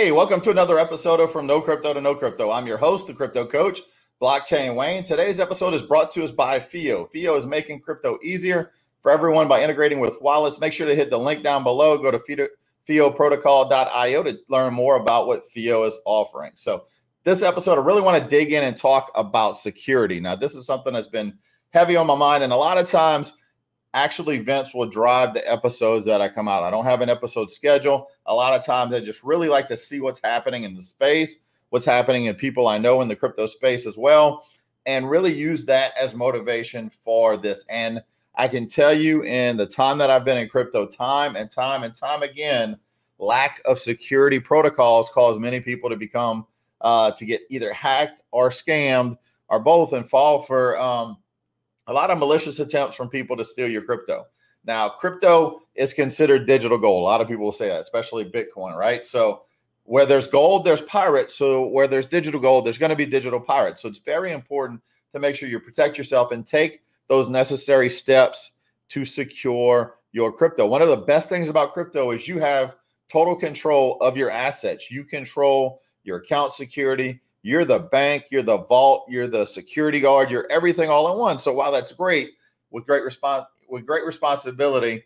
Hey, welcome to another episode of From No Crypto to No Crypto. I'm your host, the Crypto Coach, Blockchain Wayne. Today's episode is brought to us by FIO. FIO is making crypto easier for everyone by integrating with wallets. Make sure to hit the link down below. Go to FIOprotocol.io to learn more about what FIO is offering. So this episode, I really want to dig in and talk about security. Now, this is something that's been heavy on my mind, and a lot of times actual events will drive the episodes that I come out. I don't have an episode schedule. A lot of times I just really like to see what's happening in the space, what's happening in people I know in the crypto space as well, and really use that as motivation for this. And I can tell you in the time that I've been in crypto, time and time again, lack of security protocols cause many people to become, to get either hacked or scammed or both and fall for, a lot of malicious attempts from people to steal your crypto. Now, crypto is considered digital gold. A lot of people will say that, especially Bitcoin, right? So where there's gold, there's pirates. So where there's digital gold, there's going to be digital pirates. So it's very important to make sure you protect yourself and take those necessary steps to secure your crypto. One of the best things about crypto is you have total control of your assets. You control your account security. You're the bank, you're the vault, you're the security guard, you're everything all in one. So while that's great, with great responsibility,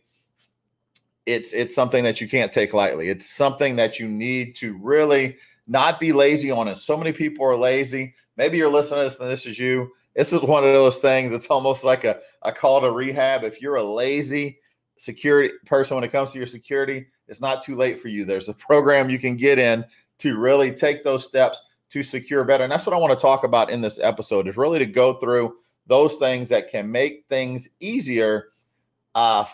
it's something that you can't take lightly. It's something that you need to really not be lazy on it. So many people are lazy. Maybe you're listening to this and this is you. This is one of those things. It's almost like a call to rehab. If you're a lazy security person when it comes to your security, it's not too late for you. There's a program you can get in to really take those steps to secure better. And that's what I want to talk about in this episode, is really to go through those things that can make things easier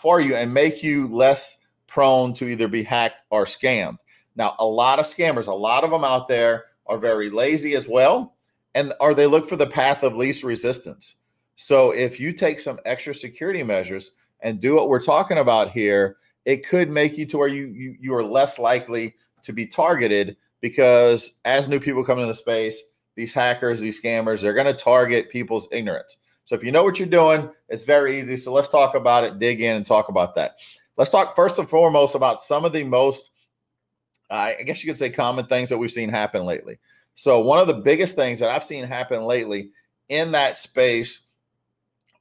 for you and make you less prone to either be hacked or scammed. Now, a lot of scammers, a lot of them out there are very lazy as well, or they look for the path of least resistance. So if you take some extra security measures and do what we're talking about here, it could make you to where you are less likely to be targeted. Because as new people come into the space, these hackers, these scammers, they're going to target people's ignorance. So if you know what you're doing, it's very easy. So let's talk about it, dig in and talk about that. Let's talk first and foremost about some of the most, I guess you could say, common things that we've seen happen lately. So one of the biggest things that I've seen happen lately in that space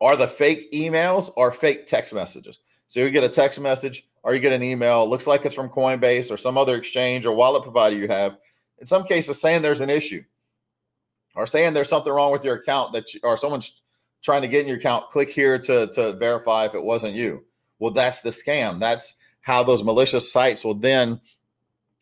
are the fake emails or fake text messages. So you get a text message or you get an email, it looks like it's from Coinbase or some other exchange or wallet provider you have, in some cases saying there's an issue or saying there's something wrong with your account or someone's trying to get in your account. Click here to verify if it wasn't you. Well, that's the scam. That's how those malicious sites will then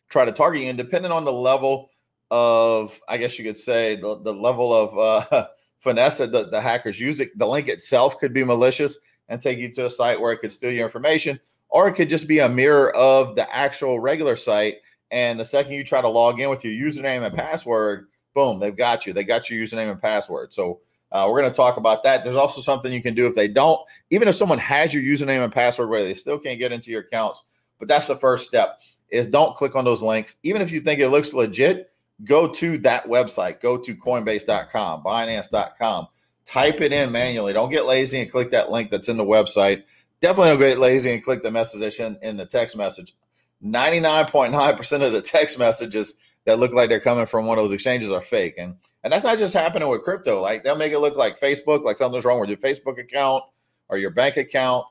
try to target you. And depending on the level of, I guess you could say, the level of finesse that the hackers use, the link itself could be malicious and take you to a site where it could steal your information. Or it could just be a mirror of the actual regular site. And the second you try to log in with your username and password, boom, they've got you. They got your username and password. So we're going to talk about that. There's also something you can do if they don't, even if someone has your username and password where they still can't get into your accounts. But that's the first step, is don't click on those links. Even if you think it looks legit, go to that website. Go to Coinbase.com, Binance.com. Type it in manually. Don't get lazy and click that link that's in the website. Definitely don't get lazy and click the message in the text message. 99.9% of the text messages that look like they're coming from one of those exchanges are fake. And that's not just happening with crypto. Like, they'll make it look like Facebook, like something's wrong with your Facebook account or your bank account.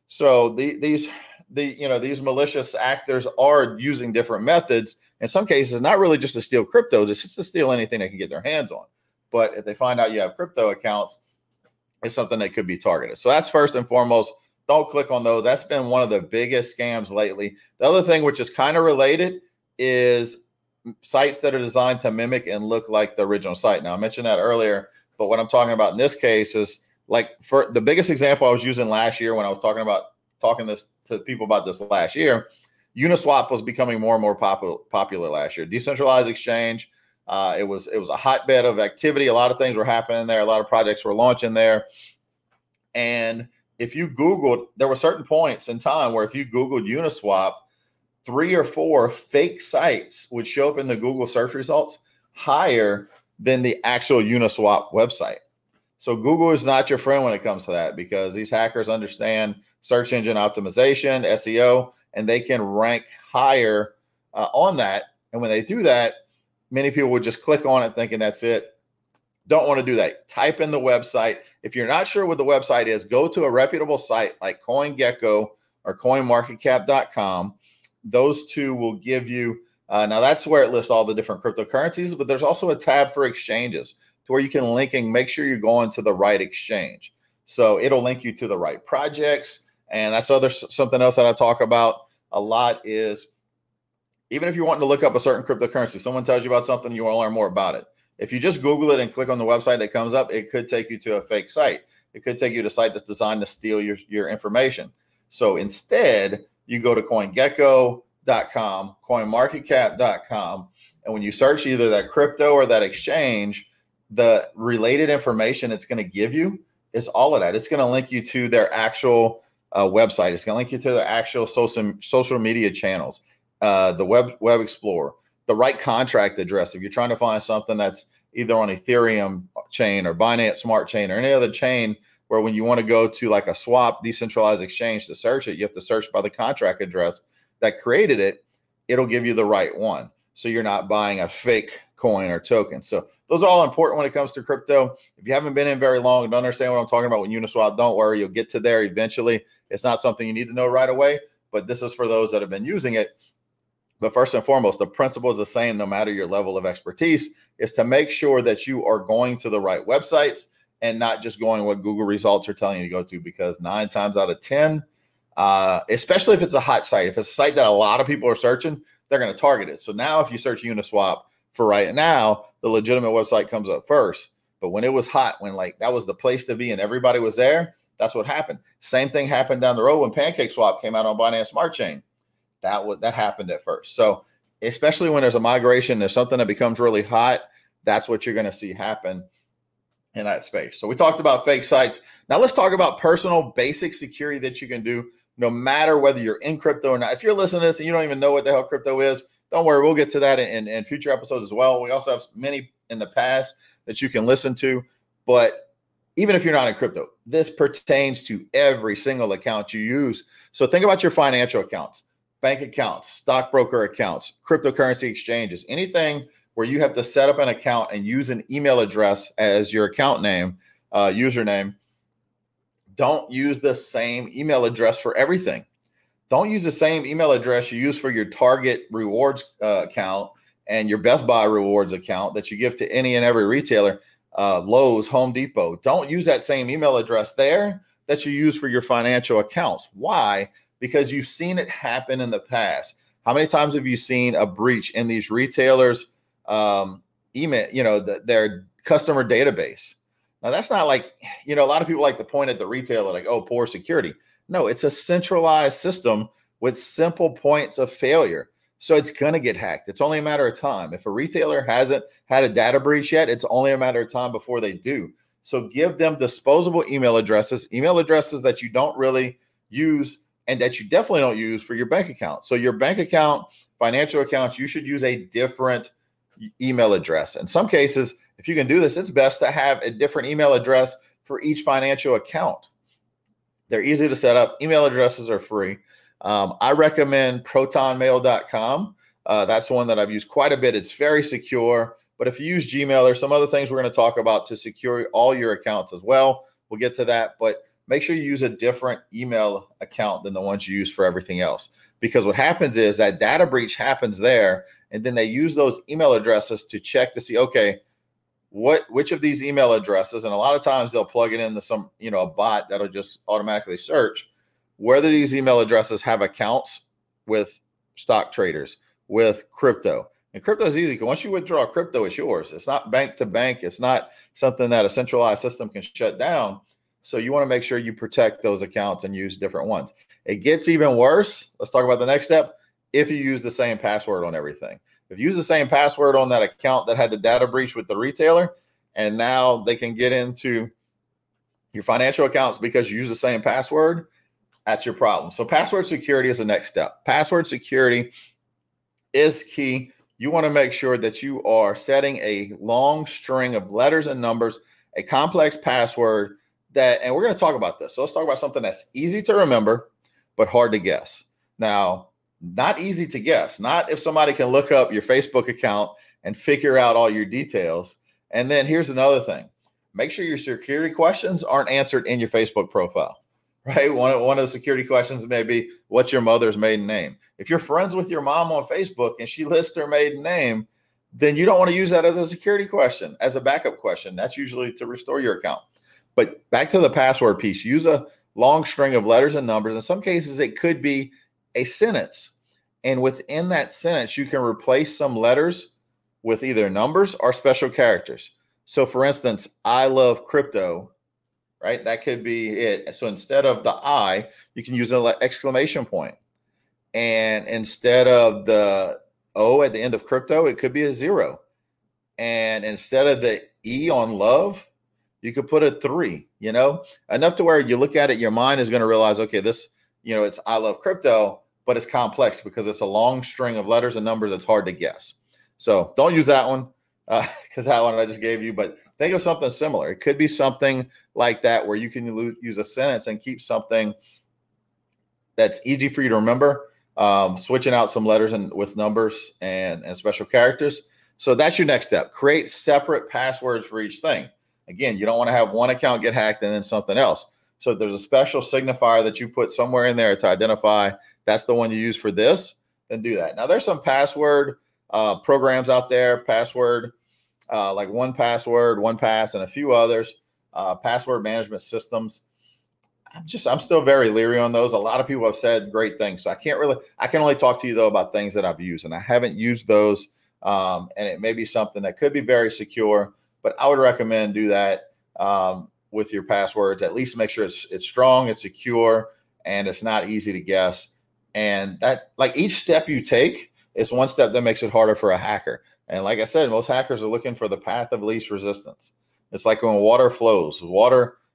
So these malicious actors are using different methods. In some cases, not really just to steal crypto, just to steal anything they can get their hands on. But if they find out you have crypto accounts, it's something that could be targeted. So that's first and foremost. Don't click on those. That's been one of the biggest scams lately. The other thing, which is kind of related, is sites that are designed to mimic and look like the original site. Now, I mentioned that earlier, but what I'm talking about in this case is, like, for the biggest example I was using last year when I was talking this to people about this last year, Uniswap was becoming more and more popular last year. Decentralized exchange. It was a hotbed of activity. A lot of things were happening there. A lot of projects were launching there. And if you Googled, there were certain points in time where if you Googled Uniswap, 3 or 4 fake sites would show up in the Google search results higher than the actual Uniswap website. So Google is not your friend when it comes to that, because these hackers understand search engine optimization, SEO, and they can rank higher on that. And when they do that, many people would just click on it thinking that's it. Don't want to do that. Type in the website. If you're not sure what the website is, go to a reputable site like CoinGecko or CoinMarketCap.com. Those two will give you, now that's where it lists all the different cryptocurrencies, but there's also a tab for exchanges to where you can link and make sure you're going to the right exchange. So it'll link you to the right projects. And that's something else that I talk about a lot is even if you're wanting to look up a certain cryptocurrency, someone tells you about something, you want to learn more about it. If you just Google it and click on the website that comes up, it could take you to a fake site. It could take you to a site that's designed to steal your information. So instead, you go to CoinGecko.com, CoinMarketCap.com, and when you search either that crypto or that exchange, the related information it's going to give you is all of that. It's going to link you to their actual website. It's going to link you to their actual social media channels, the web explorer, the right contract address. If you're trying to find something that's either on Ethereum chain or Binance Smart Chain or any other chain where when you want to go to like a swap decentralized exchange to search it, you have to search by the contract address that created it. It'll give you the right one. So you're not buying a fake coin or token. So those are all important when it comes to crypto. If you haven't been in very long and don't understand what I'm talking about with Uniswap, don't worry. You'll get to there eventually. It's not something you need to know right away, but this is for those that have been using it. But first and foremost, the principle is the same no matter your level of expertise, is to make sure that you are going to the right websites and not just going what Google results are telling you to go to, because 9 times out of 10, especially if it's a hot site, if it's a site that a lot of people are searching, they're going to target it. So now if you search Uniswap for right now, the legitimate website comes up first. But when it was hot, when like that was the place to be and everybody was there, that's what happened. Same thing happened down the road when PancakeSwap came out on Binance Smart Chain. That happened at first. So especially when there's a migration, there's something that becomes really hot, that's what you're going to see happen in that space. So we talked about fake sites. Now let's talk about personal basic security that you can do no matter whether you're in crypto or not. If you're listening to this and you don't even know what the hell crypto is, don't worry, we'll get to that in future episodes as well. We also have many in the past that you can listen to. But even if you're not in crypto, this pertains to every single account you use. So think about your financial accounts, bank accounts, stockbroker accounts, cryptocurrency exchanges, anything where you have to set up an account and use an email address as your account name, username. Don't use the same email address for everything. Don't use the same email address you use for your Target rewards account and your Best Buy rewards account that you give to any and every retailer, Lowe's, Home Depot. Don't use that same email address there that you use for your financial accounts. Why? Because you've seen it happen in the past. How many times have you seen a breach in these retailers' email, their customer database? Now, that's not like, a lot of people like to point at the retailer like, oh, poor security. No, it's a centralized system with simple points of failure. So it's going to get hacked. It's only a matter of time. If a retailer hasn't had a data breach yet, it's only a matter of time before they do. So give them disposable email addresses that you don't really use and that you definitely don't use for your bank account. So your bank account, financial accounts, you should use a different email address. In some cases, if you can do this, it's best to have a different email address for each financial account. They're easy to set up. Email addresses are free. I recommend protonmail.com. That's one that I've used quite a bit. It's very secure. But if you use Gmail, there's some other things we're going to talk about to secure all your accounts as well. We'll get to that. But make sure you use a different email account than the ones you use for everything else. Because what happens is that data breach happens there, and then they use those email addresses to check to see, okay, which of these email addresses, and a lot of times they'll plug it into some, a bot that'll just automatically search whether these email addresses have accounts with stock traders, with crypto. And crypto is easy because once you withdraw crypto, it's yours. It's not bank to bank. It's not something that a centralized system can shut down. So you want to make sure you protect those accounts and use different ones. It gets even worse. Let's talk about the next step. If you use the same password on everything. If you use the same password on that account that had the data breach with the retailer, and now they can get into your financial accounts because you use the same password, that's your problem. So password security is the next step. Password security is key. You want to make sure that you are setting a long string of letters and numbers, a complex password and we're going to talk about this. So let's talk about something that's easy to remember, but hard to guess. Now, Not easy to guess. Not if somebody can look up your Facebook account and figure out all your details. And then here's another thing. Make sure your security questions aren't answered in your Facebook profile, right? One of the security questions may be, what's your mother's maiden name? If you're friends with your mom on Facebook and she lists her maiden name, then you don't want to use that as a security question, as a backup question. That's usually to restore your account. But back to the password piece, use a long string of letters and numbers. In some cases, it could be a sentence. And within that sentence, you can replace some letters with either numbers or special characters. So for instance, I love crypto, right? That could be it. So instead of the I, you can use an exclamation point. And instead of the O at the end of crypto, it could be a 0. And instead of the E on love, you could put a 3, enough to where you look at it, your mind is going to realize, okay, this, it's I love crypto, but it's complex because it's a long string of letters and numbers. It's hard to guess. So don't use that one because that one I just gave you, but think of something similar. It could be something like that where you can use a sentence and keep something that's easy for you to remember, switching out some letters and with numbers and special characters. So that's your next step. Create separate passwords for each thing. Again, you don't want to have one account get hacked and then something else. So if there's a special signifier that you put somewhere in there to identify that's the one you use for this, then do that. Now, there's some password programs out there, password, like 1Password, 1Pass, and a few others, password management systems. I'm still very leery on those. A lot of people have said great things. So I can only talk to you though about things that I've used, and I haven't used those. And it may be something that could be very secure, but I would recommend do that with your passwords. At least make sure it's strong, it's secure, and it's not easy to guess. And that, like, each step you take is one step that makes it harder for a hacker. And like I said, most hackers are looking for the path of least resistance. It's like when water flows.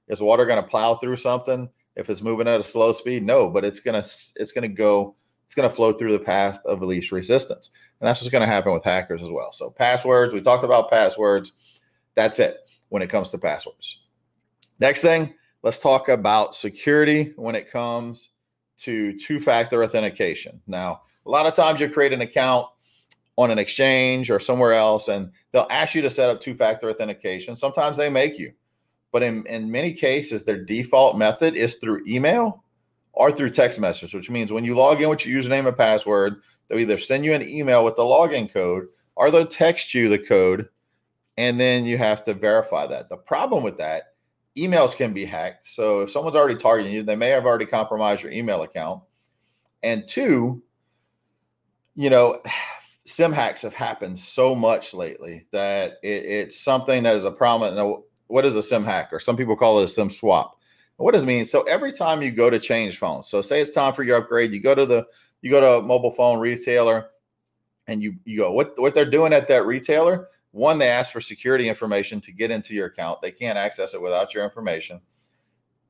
Is water going to plow through something if it's moving at a slow speed? No, but it's going to flow through the path of least resistance. And that's what's going to happen with hackers as well. So passwords, we talked about passwords. That's it when it comes to passwords. Next thing, let's talk about security when it comes to two-factor authentication. Now, a lot of times you create an account on an exchange or somewhere else, and they'll ask you to set up two-factor authentication. Sometimes they make you, but in many cases, their default method is through email or through text message, which means when you log in with your username and password, they'll either send you an email with the login code or they'll text you the code, and then you have to verify that. The problem with that, emails can be hacked. So if someone's already targeting you, they may have already compromised your email account. And two, SIM hacks have happened so much lately that it's something that is a problem. Now, what is a SIM hack? Or some people call it a SIM swap. What does it mean? So every time you go to change phones, so say it's time for your upgrade, you go to a mobile phone retailer and you go, what they're doing at that retailer. One, they ask for security information to get into your account. They can't access it without your information.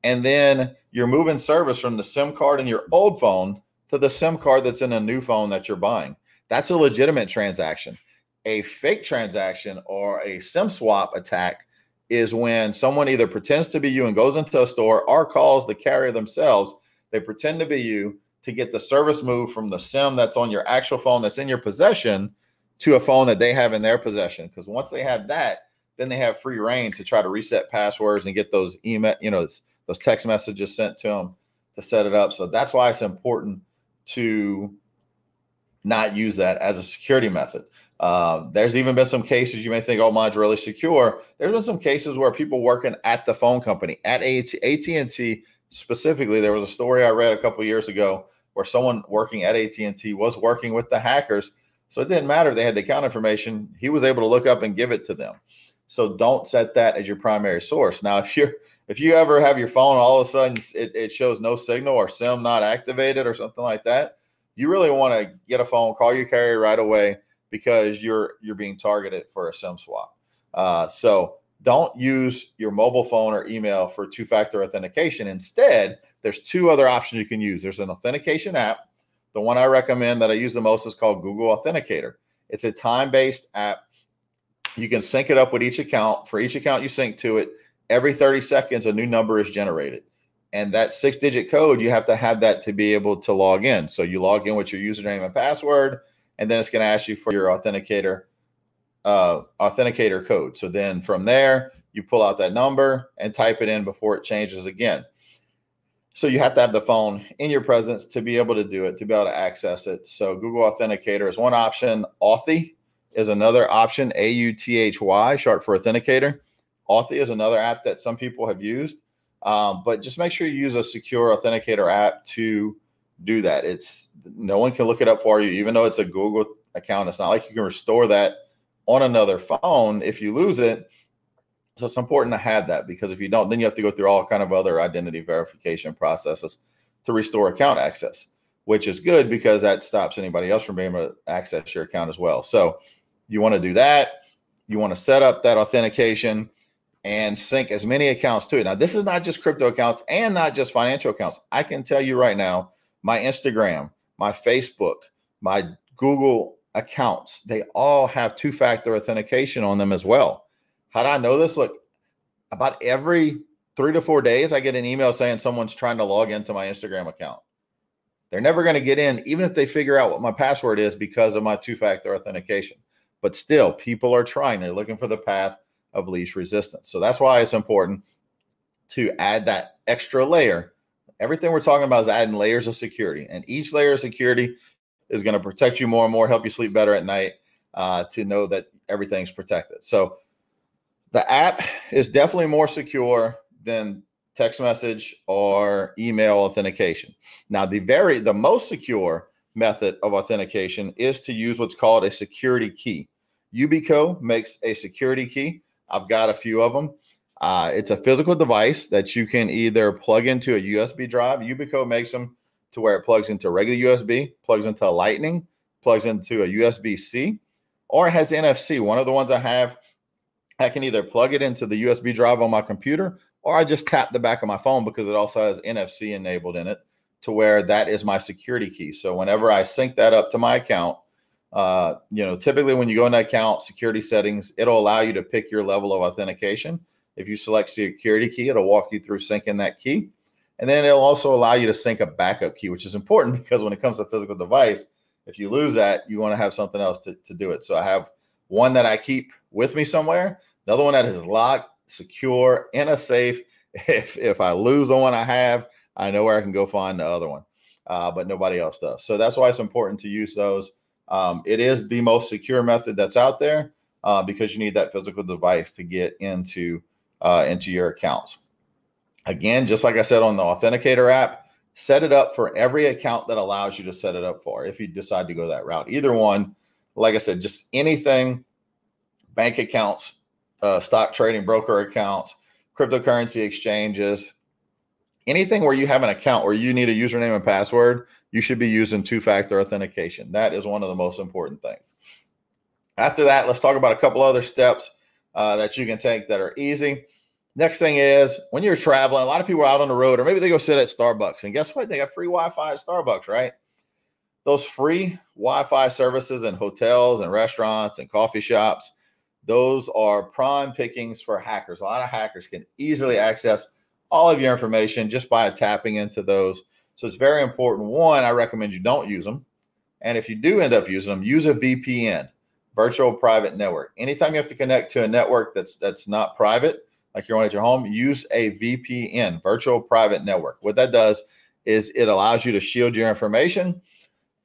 And then you're moving service from the SIM card in your old phone to the SIM card that's in a new phone that you're buying. That's a legitimate transaction. A fake transaction or a SIM swap attack is when someone either pretends to be you and goes into a store or calls the carrier themselves. They pretend to be you to get the service moved from the SIM that's on your actual phone that's in your possession to a phone that they have in their possession. Because once they have that, then they have free reign to try to reset passwords and get those email, those text messages sent to them to set it up. So that's why it's important to not use that as a security method. There's even been some cases you may think, oh, mine's really secure. There's been some cases where people working at the phone company, at AT&T specifically, there was a story I read a couple of years ago where someone working at AT&T was working with the hackers. So it didn't matter if they had the account information. He was able to look up and give it to them. So don't set that as your primary source. Now, if you ever have your phone, all of a sudden it shows no signal or SIM not activated or something like that, you really want to get a phone, call your carrier right away because you're being targeted for a SIM swap. So don't use your mobile phone or email for two-factor authentication. Instead, there's two other options you can use. There's an authentication app. The one I recommend that I use the most is called Google Authenticator. It's a time-based app. You can sync it up with each account. For each account you sync to it, every 30 seconds, a new number is generated. And that 6-digit code, you have to have that to be able to log in. So you log in with your username and password, and then it's going to ask you for your authenticator code. So then from there, you pull out that number and type it in before it changes again. So you have to have the phone in your presence to be able to do it, to be able to access it. So Google Authenticator is one option. Authy is another option, AUTHY, short for Authenticator. Authy is another app that some people have used, but just make sure you use a secure Authenticator app to do that. No one can look it up for you, even though it's a Google account. It's not like you can restore that on another phone if you lose it. So it's important to have that, because if you don't, then you have to go through all kind of other identity verification processes to restore account access, which is good because that stops anybody else from being able to access your account as well. So you want to do that. You want to set up that authentication and sync as many accounts to it. Now, this is not just crypto accounts and not just financial accounts. I can tell you right now, my Instagram, my Facebook, my Google accounts, they all have two-factor authentication on them as well. How do I know this? Look, about every 3 to 4 days, I get an email saying someone's trying to log into my Instagram account. They're never going to get in, even if they figure out what my password is, because of my two-factor authentication. But still, people are trying. They're looking for the path of least resistance. So that's why it's important to add that extra layer. Everything we're talking about is adding layers of security. And each layer of security is going to protect you more and more, help you sleep better at night, to know that everything's protected. So the app is definitely more secure than text message or email authentication. Now, the most secure method of authentication is to use what's called a security key. Yubico makes a security key. I've got a few of them. It's a physical device that you can either plug into a USB drive. Yubico makes them to where it plugs into regular USB, plugs into Lightning, plugs into a USB-C, or it has NFC. One of the ones I have, I can either plug it into the USB drive on my computer, or I just tap the back of my phone because it also has NFC enabled in it, to where that is my security key. So whenever I sync that up to my account, typically when you go in that account security settings, it'll allow you to pick your level of authentication. If you select security key, it'll walk you through syncing that key. And then it'll also allow you to sync a backup key, which is important because when it comes to physical device, if you lose that, you want to have something else to do it. So I have one that I keep with me somewhere, another one that is locked, secure, in a safe. If I lose the one I have, I know where I can go find the other one, but nobody else does. So that's why it's important to use those. It is the most secure method that's out there, because you need that physical device to get into your accounts. Again, just like I said on the Authenticator app, set it up for every account that allows you to set it up for, if you decide to go that route. Either one, like I said, just anything, bank accounts, stock trading broker accounts, cryptocurrency exchanges, anything where you have an account where you need a username and password, you should be using two-factor authentication. That is one of the most important things. After that, let's talk about a couple other steps that you can take that are easy. Next thing is, when you're traveling, a lot of people are out on the road, or maybe they go sit at Starbucks, and guess what? They got free Wi-Fi at Starbucks, right? Those free Wi-Fi services in hotels and restaurants and coffee shops, those are prime pickings for hackers. A lot of hackers can easily access all of your information just by tapping into those. So it's very important. One, I recommend you don't use them. And if you do end up using them, use a VPN, virtual private network. Anytime you have to connect to a network that's not private, like you're on at your home, use a VPN, virtual private network. What that does is it allows you to shield your information.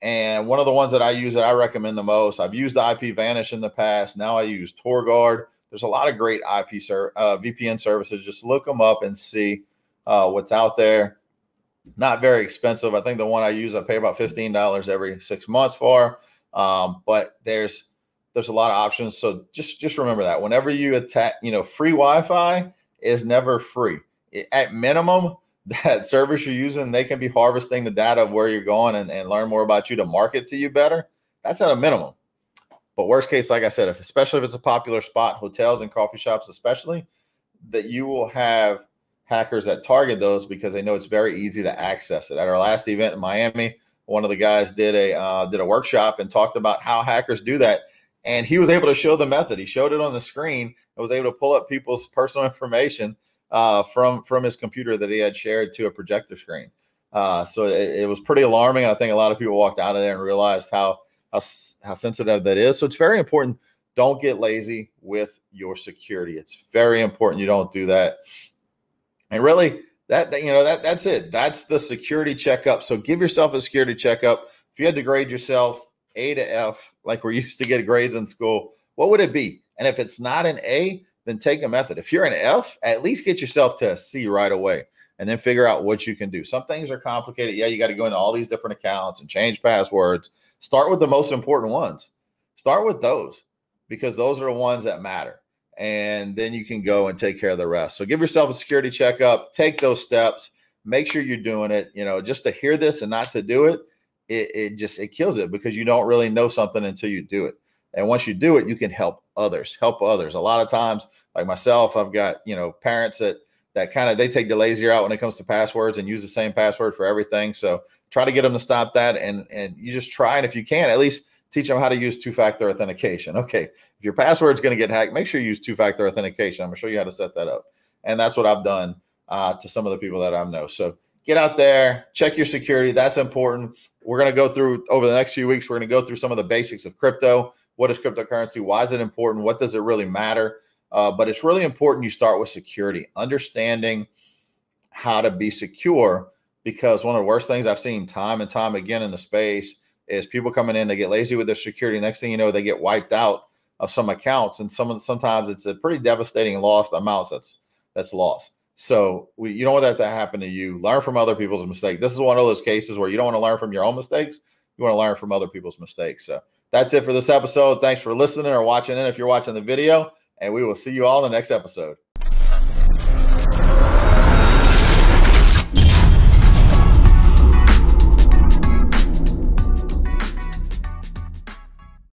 And one of the ones that I use that I recommend the most, I've used the IPVanish in the past. Now I use TorGuard. There's a lot of great VPN services. Just look them up and see what's out there. Not very expensive. I think the one I use, I pay about $15 every 6 months for. But there's a lot of options. So just remember that whenever you attack, free Wi-Fi is never free. At minimum, that service you're using, they can be harvesting the data of where you're going and learn more about you to market to you better. That's at a minimum. But worst case, like I said, especially if it's a popular spot, hotels and coffee shops especially, that you will have hackers that target those because they know it's very easy to access it. At our last event in Miami, one of the guys did a workshop and talked about how hackers do that. And he was able to show the method. He showed it on the screen and was able to pull up people's personal information from his computer that he had shared to a projector screen. So it was pretty alarming. I think a lot of people walked out of there and realized how sensitive that is. So it's very important. Don't get lazy with your security. It's very important you don't do that. And really, that's it. That's the security checkup. So give yourself a security checkup. If you had to grade yourself A to F, like we're used to get grades in school, what would it be? And if it's not an A, then take a method. If you're an F, at least get yourself to a C right away and then figure out what you can do. Some things are complicated. Yeah, you got to go into all these different accounts and change passwords. Start with the most important ones. Start with those because those are the ones that matter. And then you can go and take care of the rest. So give yourself a security checkup, take those steps, make sure you're doing it. Just to hear this and not to do it, it kills it because you don't really know something until you do it. And once you do it, you can help others. A lot of times, like myself, I've got, parents that kind of, they take the lazy route when it comes to passwords and use the same password for everything. So try to get them to stop that. And you just try. And if you can, at least teach them how to use two-factor authentication. Okay, if your password's going to get hacked, make sure you use two-factor authentication. I'm going to show you how to set that up. And that's what I've done to some of the people that I know. So get out there, check your security. That's important. We're going to go through, over the next few weeks, we're going to go through some of the basics of crypto. What is cryptocurrency? Why is it important? What does it really matter? But it's really important you start with security, understanding how to be secure, because one of the worst things I've seen time and time again in the space is people coming in, they get lazy with their security. Next thing you know, they get wiped out of some accounts, and sometimes it's a pretty devastating loss amounts that's lost. So you don't want that to happen to you. Learn from other people's mistakes. This is one of those cases where you don't want to learn from your own mistakes. You want to learn from other people's mistakes. So that's it for this episode. Thanks for listening or watching in if you're watching the video, and we will see you all in the next episode.